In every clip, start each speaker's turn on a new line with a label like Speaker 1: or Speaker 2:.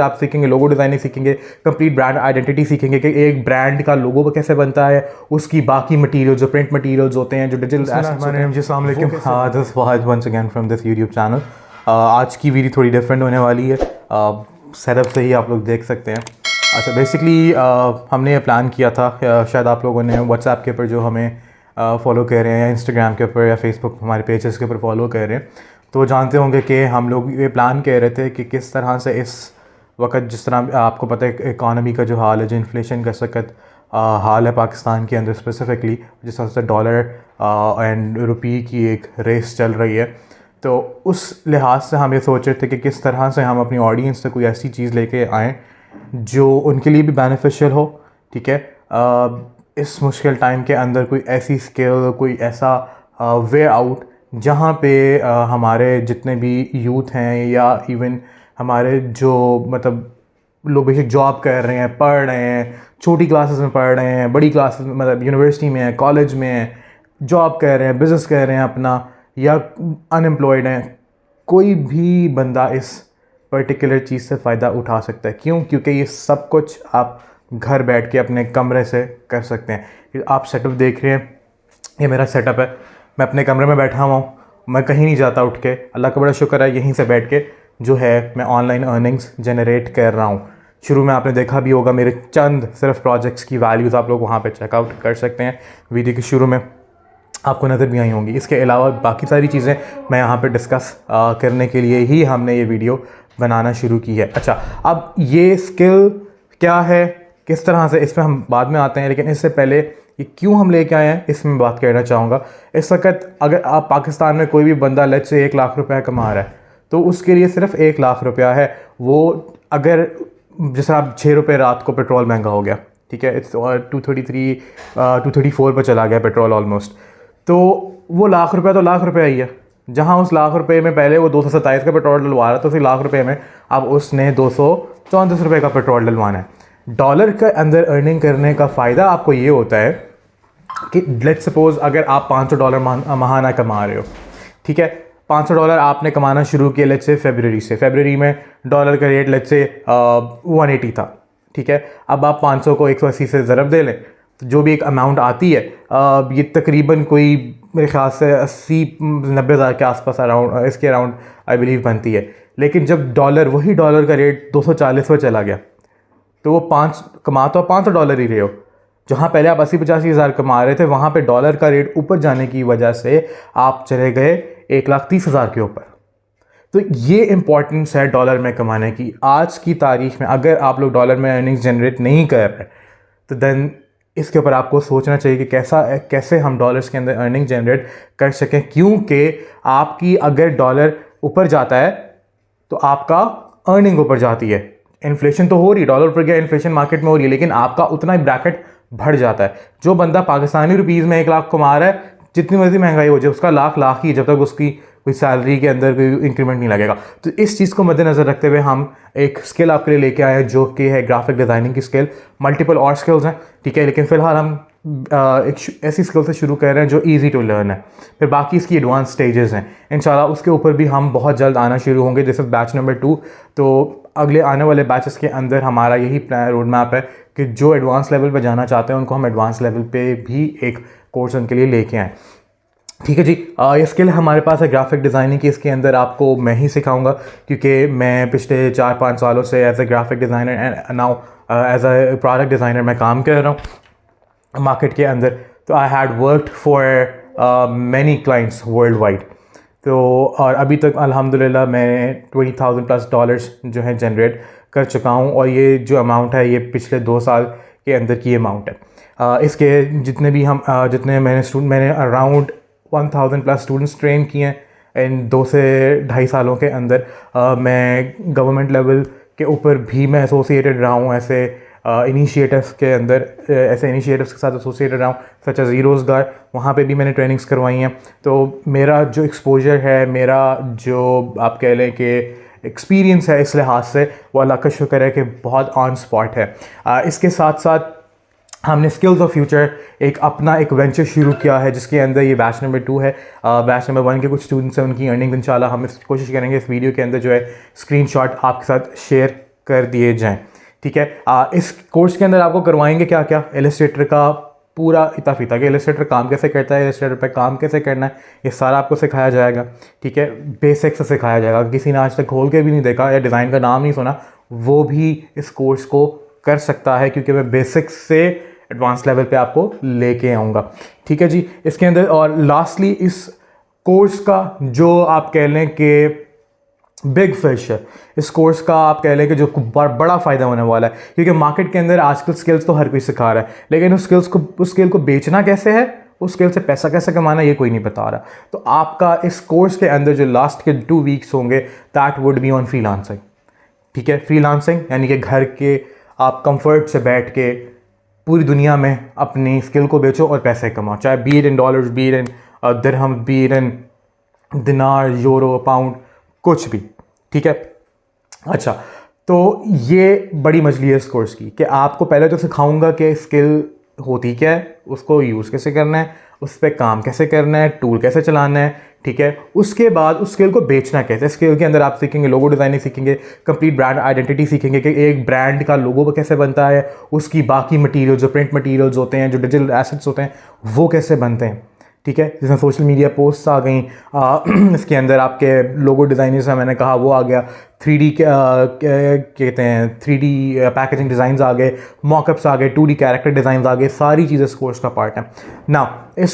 Speaker 1: आप सीखेंगे, logo designing सीखेंगे, कंप्लीट ब्रांड आइडेंटिटी सीखेंगे कि एक ब्रांड का लोगो कैसे बनता है, उसकी बाकी मटेरियल जो प्रिंट मटेरियल्स होते हैं, जो डिजिटल एसेट्स होते हैं।
Speaker 2: अस्सलाम वालेकुम, this Fahad once again from this YouTube channel. आज की वीडियो थोड़ी डिफरेंट होने वाली है, सेटअप से ही आप लोग देख सकते हैं। अच्छा, बेसिकली हमने ये प्लान किया था, शायद आप लोगों ने व्हाट्सएप के ऊपर जो हमें फॉलो कर रहे हैं या इंस्टाग्राम के ऊपर या फेसबुक हमारे पेजेस के ऊपर फॉलो कर रहे हैं, तो जानते होंगे कि हम लोग ये प्लान कर रहे थे कि किस तरह से इस वक्त, जिस तरह आपको पता है इकानमी का जो हाल है, जो इन्फ्लेशन का सख्त हाल है पाकिस्तान के अंदर स्पेसिफ़िकली, जिस तरह से डॉलर एंड रुपये की एक रेस चल रही है, तो उस लिहाज से हम ये सोच रहे थे कि किस तरह से हम अपनी ऑडियंस से कोई ऐसी चीज़ लेके आएँ जो उनके लिए भी बेनिफिशियल हो। ठीक है, इस मुश्किल टाइम के अंदर कोई ऐसी स्किल, कोई ऐसा वे आउट जहाँ पे हमारे जितने भी यूथ हैं या इवन हमारे जो मतलब लोग बेसिक जॉब कर रहे हैं, पढ़ रहे हैं, छोटी क्लासेस में पढ़ रहे हैं, बड़ी क्लासेस में मतलब यूनिवर्सिटी में हैं, कॉलेज में हैं, जॉब कर रहे हैं, बिज़नेस कर रहे हैं अपना, या अनएम्प्लॉयड हैं, कोई भी बंदा इस पर्टिकुलर चीज़ से फ़ायदा उठा सकता है। क्यों? क्योंकि ये सब कुछ आप घर बैठ के अपने कमरे से कर सकते हैं। आप सेटअप देख रहे हैं, ये मेरा सेटअप है, मैं अपने कमरे में बैठा हुआ हूँ, मैं कहीं नहीं जाता उठ के, अल्लाह का बड़ा शुक्र है, यहीं से बैठ के जो है मैं ऑनलाइन अर्निंग्स जनरेट कर रहा हूँ। शुरू में आपने देखा भी होगा मेरे चंद सिर्फ प्रोजेक्ट्स की वैल्यूज़ आप लोग वहाँ पे चेकआउट कर सकते हैं, वीडियो के शुरू में आपको नज़र भी आई होंगी। इसके अलावा बाकी सारी चीज़ें मैं यहाँ पे डिस्कस करने के लिए ही हमने ये वीडियो बनाना शुरू की है। अच्छा, अब ये स्किल क्या है, किस तरह से, इसमें हम बाद में आते हैं, लेकिन इससे पहले ये क्यों हम लेके आए हैं इसमें बात करना चाहूँगा। इस वक्त अगर आप पाकिस्तान में कोई भी बंदा लेट्स से 1 लाख रुपया कमा रहा है, तो उसके लिए सिर्फ 1 लाख रुपया है। वो अगर जैसे आप 6 रुपये रात को पेट्रोल महंगा हो गया, ठीक है, इट्स 233 234 पर चला गया पेट्रोल ऑलमोस्ट, तो वो लाख रुपया तो लाख रुपया ही है। जहाँ उस लाख रुपये में पहले वो 227 का पेट्रोल डलवा रहा था, उसी लाख रुपये में अब उसने 234 रुपये का पेट्रोल डलवाना है। डॉलर के अंदर अर्निंग करने का फ़ायदा आपको ये होता है कि लेट्स सपोज अगर आप $500 माहाना कमा रहे हो, ठीक है, $500 आपने कमाना शुरू किया लेट्स से फरवरी में डॉलर का रेट लेट्स से 180 था, ठीक है। अब आप 500 को 180 से ज़रब दे लें तो जो भी एक अमाउंट आती है, ये तकरीबन कोई मेरे ख्याल से 80-90 हज़ार के आसपास अराउंड, इसके अराउंड आई बिलीव बनती है। लेकिन जब वही डॉलर का रेट 240 पर चला गया, तो वो कमा तो आप $500 ही रहे हो, जहाँ पहले आप 80-85 हज़ार कमा रहे थे, वहाँ पे डॉलर का रेट ऊपर जाने की वजह से आप चले गए 1,30,000 के ऊपर। तो ये इंपॉर्टेंस है डॉलर में कमाने की। आज की तारीख में अगर आप लोग डॉलर में अर्निंग्स जनरेट नहीं कर रहे, तो देन इसके ऊपर आपको सोचना चाहिए कि कैसे हम डॉलर्स के अंदर अर्निंग जनरेट कर सकें। क्योंकि आपकी अगर डॉलर ऊपर जाता है तो आपका अर्निंग ऊपर जाती है। इन्फ्लेशन तो हो रही है, डॉलर ऊपर गया, इन्फ्लेशन मार्केट में हो रही है, लेकिन आपका उतना ही ब्रैकेट बढ़ जाता है। जो बंदा पाकिस्तानी रुपीज़ में 1 लाख कमा रहा है, जितनी मर्जी महंगाई हो जाए, उसका लाख ही, जब तक उसकी कोई सैलरी के अंदर कोई इंक्रीमेंट नहीं लगेगा। तो इस चीज़ को मद्देनज़र रखते हुए हम एक स्किल आपके लिए लेके आए हैं, जो कि है ग्राफिक डिज़ाइनिंग की स्किल। मल्टीपल और स्किल्स हैं, ठीक है, लेकिन फ़िलहाल हम एक ऐसी स्किल से शुरू कर रहे हैं जो ईजी टू लर्न है। फिर बाकी इसकी एडवांस स्टेजेस हैं, इंशाल्लाह उसके ऊपर भी हम बहुत जल्द आना शुरू होंगे। जैसे बैच नंबर 2, तो अगले आने वाले बैचेस के अंदर हमारा यही प्लान रोड मैप है कि जो एडवांस लेवल पे जाना चाहते हैं उनको हम एडवांस लेवल पे भी एक कोर्स उनके लिए लेके आएँ। ठीक है जी, ये स्किल हमारे पास है ग्राफिक डिज़ाइनिंग की। इसके अंदर आपको मैं ही सिखाऊंगा, क्योंकि मैं पिछले 4-5 सालों से as a graphic designer and now as a product designer मैं काम कर रहा हूँ मार्केट के अंदर। तो I had worked for many clients world wide. तो और अभी तक अल्हम्दुलिल्लाह मैं $20,000+ जो है जनरेट कर चुका हूँ, और ये जो अमाउंट है ये पिछले 2 साल के अंदर की अमाउंट है। इसके जितने मैंने अराउंड 1,000+ स्टूडेंट्स ट्रेन किए हैं इन 2 से 2.5 सालों के अंदर। मैं गवर्नमेंट लेवल के ऊपर भी मैं एसोसिएटेड रहा हूँ, ऐसे इनिशिएटिव्स के अंदर, ऐसे इनिशिएटिव्स के साथ एसोसिएटेड रहा हूँ, सच एज़ रोज़गार, वहाँ पे भी मैंने ट्रेनिंग्स करवाई हैं। तो मेरा जो एक्सपोजर है, मेरा जो आप कह लें कि एक्सपीरियंस है, इस लिहाज से वो अल्लाह का शुक्र है कि बहुत ऑन स्पॉट है। इसके साथ साथ हमने स्किल्स ऑफ फ्यूचर एक वेंचर शुरू किया है, जिसके अंदर ये बैच नंबर 2 है। बैच नंबर 1 के कुछ स्टूडेंट्स हैं, उनकी अर्निंग इंशाल्लाह हम कोशिश करेंगे इस वीडियो के अंदर जो है स्क्रीनशॉट आपके साथ शेयर
Speaker 1: कर दिए जाएं। ठीक है, इस कोर्स के अंदर आपको करवाएंगे क्या क्या, इलस्ट्रेटर का पूरा इता फीता कि इलस्ट्रेटर काम कैसे करता है, इलस्ट्रेटर पे काम कैसे करना है, ये सारा आपको सिखाया जाएगा। ठीक है, बेसिक से सिखाया जाएगा। किसी ने आज तक खोल के भी नहीं देखा या डिज़ाइन का नाम नहीं सुना, वो भी इस कोर्स को कर सकता है, क्योंकि मैं बेसिक्स से एडवांस लेवल पे आपको लेके आऊँगा। ठीक है जी, इसके अंदर और लास्टली इस कोर्स का जो आप कह लें कि बिग फिश है, इस कोर्स का आप कह लें कि जो बड़ा फ़ायदा होने वाला है, क्योंकि मार्केट के अंदर आजकल स्किल्स तो हर कोई सिखा रहा है, लेकिन उस स्किल को बेचना कैसे है, उस स्किल से पैसा कैसे कमाना ये कोई नहीं बता रहा। तो आपका इस कोर्स के अंदर जो लास्ट के 2 वीक्स होंगे, that would be on freelancing. ठीक है, फ्रीलांसिंग यानी कि घर के आप कंफर्ट से बैठ के पूरी दुनिया में अपनी स्किल को बेचो और पैसे कमाओ, चाहे be in dollars, be in dirham, be in दिनार, यूरो, पाउंड, कुछ भी। ठीक है, अच्छा, तो ये बड़ी मछली है इस कोर्स की कि आपको पहले तो सिखाऊंगा कि स्किल होती क्या है, उसको यूज़ कैसे करना है, उस पर काम कैसे करना है, टूल कैसे चलाना है। ठीक है, उसके बाद उस स्किल को बेचना कैसे, स्किल के अंदर आप सीखेंगे लोगो डिज़ाइनिंग सीखेंगे, कंप्लीट ब्रांड आइडेंटिटी सीखेंगे कि एक ब्रांड का लोगो कैसे बनता है, उसकी बाकी मटेरियल जो प्रिंट मटेरियल्स होते हैं, जो डिजिटल एसेट्स होते हैं, वो कैसे बनते हैं। ठीक है, जिसमें सोशल मीडिया पोस्ट्स आ गई, इसके अंदर आपके लोगो डिज़ाइनर्स मैंने कहा वो आ गया, 3D कहते हैं 3D पैकेजिंग डिज़ाइंस आ गए, मॉकअप्स आ गए, 2D कैरेक्टर डिज़ाइंस आ गए, सारी चीज़ें इस कोर्स का पार्ट है ना। ये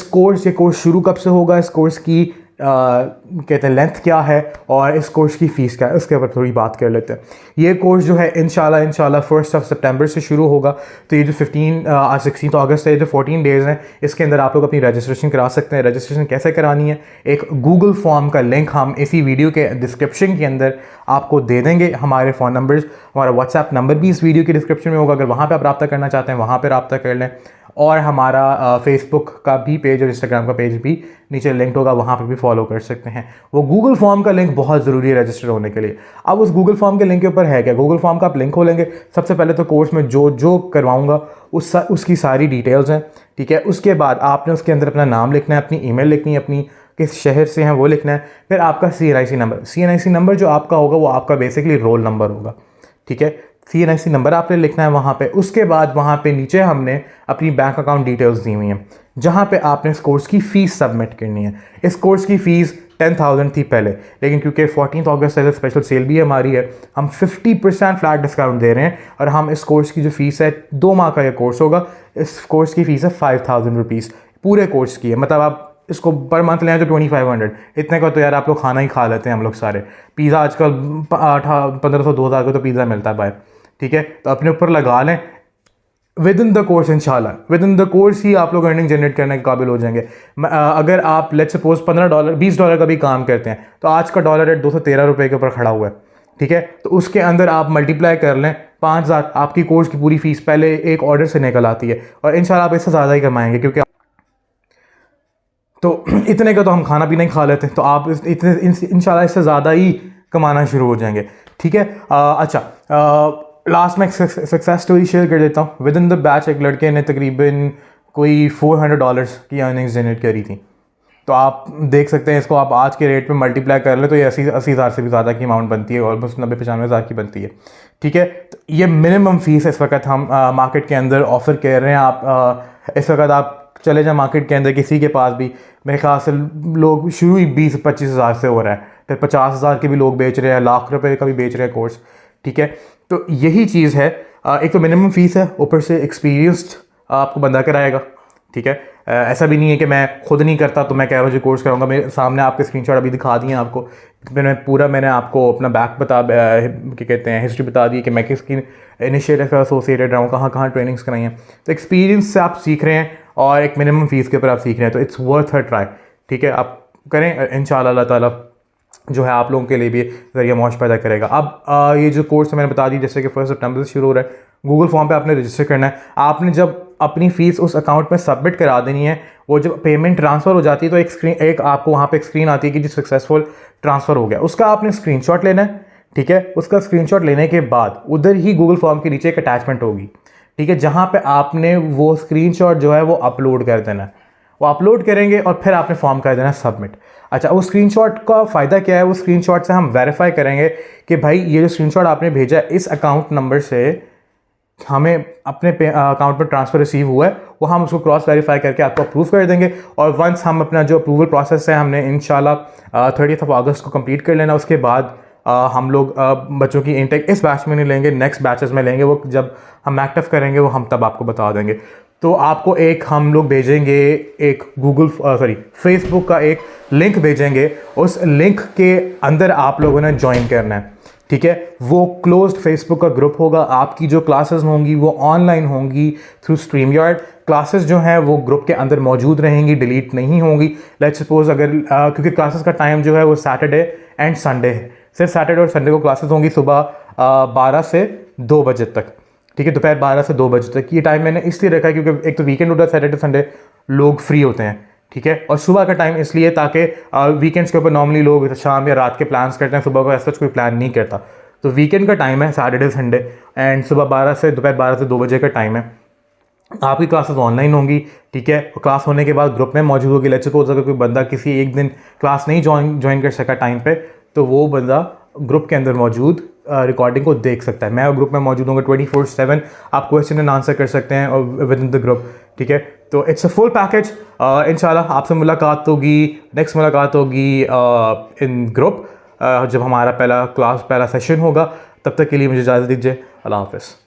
Speaker 1: कोर्स शुरू कब से होगा, इस कोर्स की कहते हैं लेंथ क्या है और इस कोर्स की फ़ीस क्या है, उसके ऊपर थोड़ी बात कर लेते हैं। ये कोर्स जो है इंशाल्लाह 1 सितंबर से शुरू होगा। तो ये जो 16 अगस्त है, ये जो 14 डेज़ हैं, इसके अंदर आप लोग अपनी रजिस्ट्रेशन करा सकते हैं। रजिस्ट्रेशन कैसे करानी है, एक गूगल फॉर्म का लिंक हम इसी वीडियो के डिस्क्रिप्शन के अंदर आपको दे देंगे। हमारे फ़ोन नंबर्स, हमारा व्हाट्सएप नंबर भी इस वीडियो के डिस्क्रिप्शन में होगा, अगर वहाँ पर आप रब्ता करना चाहते हैं वहाँ पर रब्ता कर लें। और हमारा फेसबुक का भी पेज और इंस्टाग्राम का पेज भी नीचे लिंक होगा, वहाँ पर भी फॉलो कर सकते हैं। वो गूगल फॉर्म का लिंक बहुत ज़रूरी है रजिस्टर होने के लिए। अब उस गूगल फॉर्म के लिंक के ऊपर है क्या, गूगल फॉर्म का आप लिंक खोलेंगे, सबसे पहले तो कोर्स में जो करवाऊँगा उसकी सारी डिटेल्स हैं। ठीक है, उसके बाद आपने उसके अंदर अपना नाम लिखना है, अपनी ईमेल लिखनी है, अपनी किस शहर से हैं वो लिखना है, फिर आपका CNIC नंबर जो आपका होगा वो आपका बेसिकली रोल नंबर होगा। ठीक है, CNIC नंबर आपने लिखना है वहाँ पे। उसके बाद वहाँ पे नीचे हमने अपनी बैंक अकाउंट डिटेल्स दी हुई हैं, जहाँ पे आपने इस कोर्स की फ़ीस सबमिट करनी है। इस कोर्स की फ़ीस 10,000 थी पहले, लेकिन क्योंकि 14 अगस्त से स्पेशल सेल भी हमारी है, हम 50% फ्लैट डिस्काउंट दे रहे हैं और हम इस कोर्स की जो फ़ीस है, 2 माह का ये कोर्स होगा, इस कोर्स की फ़ीस है 5,000 रुपीज़ पूरे कोर्स की है। मतलब आप इसको पर मंथ लें तो 2500, इतने का तो यार आप लोग खाना ही खा लेते हैं हम लोग सारे। पिज़्ज़ा आजकल 1500-2000 का तो पिज़्ज़ा मिलता है बाहर। ठीक है, तो अपने ऊपर लगा लें, विद इन द कोर्स इंशाल्लाह विद इन द कोर्स ही आप लोग अर्निंग जनरेट करने के काबिल हो जाएंगे। अगर आप लेट्स सपोज $15 $20 का भी काम करते हैं, तो आज का डॉलर रेट 213 रुपये के ऊपर खड़ा हुआ है। ठीक है, तो उसके अंदर आप मल्टीप्लाई कर लें 5,000, आपकी कोर्स की पूरी फीस पहले एक ऑर्डर से निकल आती है, और इंशाल्लाह आप इससे ज़्यादा ही कमाएंगे, क्योंकि तो इतने का तो हम खाना पीना ही खा लेते हैं, तो आप इतने इंशाल्लाह इससे ज़्यादा ही कमाना शुरू हो जाएंगे। ठीक है, अच्छा, लास्ट में एक सक्सेस स्टोरी शेयर कर देता हूँ। विद इन द बैच एक लड़के ने तकरीबन कोई $400 की अर्निंग्स जनरेट करी थी। तो आप देख सकते हैं, इसको आप आज के रेट में मल्टीप्लाई कर लें तो ये 80,000 से भी ज़्यादा की अमाउंट बनती है, ऑलमोस्ट 90-95,000 की बनती है। ठीक है, तो ये मिनिमम फ़ीस इस वक्त हम मार्केट के अंदर ऑफ़र कर रहे हैं। आप इस वक्त आप चले जाए मार्केट के अंदर, किसी के पास भी मेरे ख्याल से लोग शुरू ही 20-25 हज़ार से हो रहा है, फिर 50,000 के भी लोग बेच रहे हैं, लाख रुपए का भी बेच रहे हैं कोर्स। ठीक है, तो यही चीज़ है, एक तो मिनिमम फ़ीस है, ऊपर से एक्सपीरियंस्ड आपको बंदा कराएगा। ठीक है, ऐसा भी नहीं है कि मैं खुद नहीं करता तो मैं कह रहा हूँ जो कोर्स कराऊंगा। मेरे सामने आपके स्क्रीनशॉट अभी दिखा दिए आपको, मैंने आपको अपना बैक क्या कहते हैं हिस्ट्री बता दी कि मैं किसकी इनिशिएटिव का एसोसिएटेड रहा हूँ, कहाँ कहाँ ट्रेनिंग्स कराई हैं। तो एक्सपीरियंस से आप सीख रहे हैं और एक मिनिमम फ़ीस के ऊपर आप सीख रहे हैं, तो इट्स वर्थ अ ट्राई। ठीक है, आप करें, इंशाल्लाह अल्लाह ताला जो है आप लोगों के लिए भी ज़रिया मौज पैदा करेगा। अब ये जो कोर्स मैंने बता दी, जैसे कि 1 सितंबर से शुरू हो रहा है, गूगल फॉर्म पे आपने रजिस्टर करना है। आपने जब अपनी फ़ीस उस अकाउंट में सबमिट करा देनी है, वो जब पेमेंट ट्रांसफ़र हो जाती है तो एक आपको वहाँ पे एक स्क्रीन आती है कि जी सक्सेसफुल ट्रांसफ़र हो गया। उसका आपने स्क्रीनशॉट लेना है। ठीक है, उसका स्क्रीनशॉट लेने के बाद उधर ही गूगल फॉर्म के नीचे एक अटैचमेंट होगी। ठीक है, जहाँ पे आपने वो स्क्रीनशॉट जो है वो अपलोड कर देना है। वो अपलोड करेंगे और फिर आपने फॉर्म कर देना सबमिट। अच्छा, वो स्क्रीनशॉट का फ़ायदा क्या है? वो स्क्रीनशॉट से हम वेरीफाई करेंगे कि भाई ये जो स्क्रीनशॉट आपने भेजा है इस अकाउंट नंबर से हमें अपने अकाउंट में ट्रांसफ़र रिसीव हुआ है, वो हम उसको क्रॉस वेरीफाई करके आपको अप्रूव कर देंगे। और वंस हम अपना जो अप्रूवल प्रोसेस है हमने इंशाल्लाह 30 अगस्त को कंप्लीट कर लेना। उसके बाद हम लोग बच्चों की इनटेक इस बैच में नहीं लेंगे, नेक्स्ट बैचेस में लेंगे। वो जब हम एक्टिव करेंगे वो हम तब आपको बता देंगे। तो आपको एक हम लोग भेजेंगे, एक फेसबुक का एक लिंक भेजेंगे। उस लिंक के अंदर आप लोगों ने ज्वाइन करना है, ठीक है। वो क्लोज्ड फेसबुक का ग्रुप होगा। आपकी जो क्लासेस होंगी वो ऑनलाइन होंगी थ्रू StreamYard। क्लासेस जो हैं वो ग्रुप के अंदर मौजूद रहेंगी, डिलीट नहीं होंगी। लेट्स सपोज अगर क्योंकि क्लासेस का टाइम जो है वो सैटरडे एंड संडे है, सिर्फ सैटरडे और संडे को क्लासेस होंगी सुबह 12 से 2 बजे तक, ठीक है, दोपहर 12 से 2 बजे तक। ये टाइम मैंने इसलिए रखा है क्योंकि एक तो वीकेंड होता है, सैटरडे संडे लोग फ्री होते हैं, ठीक है। और सुबह का टाइम इसलिए ताकि वीकेंड्स के ऊपर नॉर्मली लोग शाम या रात के प्लान्स करते हैं, सुबह को ऐसा कोई प्लान नहीं करता। तो वीकेंड का टाइम है सैटरडे संडे एंड सुबह दोपहर 12 से 2 बजे का टाइम है। आपकी क्लासेस ऑनलाइन होंगी, ठीक है। क्लास होने के बाद ग्रुप में मौजूद होगी। लेट्स सपोज अगर कोई बंदा किसी एक दिन क्लास नहीं ज्वाइन कर सका टाइम पे, तो वो बंदा ग्रुप के अंदर मौजूद रिकॉर्डिंग को देख सकता है। मैं ग्रुप में मौजूद होंगे 24/7। आप क्वेश्चन एंड आंसर कर सकते हैं विद इन द ग्रुप, ठीक है। तो इट्स अ फुल पैकेज। इंशाल्लाह आपसे मुलाकात होगी, नेक्स्ट मुलाकात होगी इन ग्रुप जब हमारा पहला सेशन होगा। तब तक के लिए मुझे इजाज़त दीजिए। अल्लाह हाफ़िज़।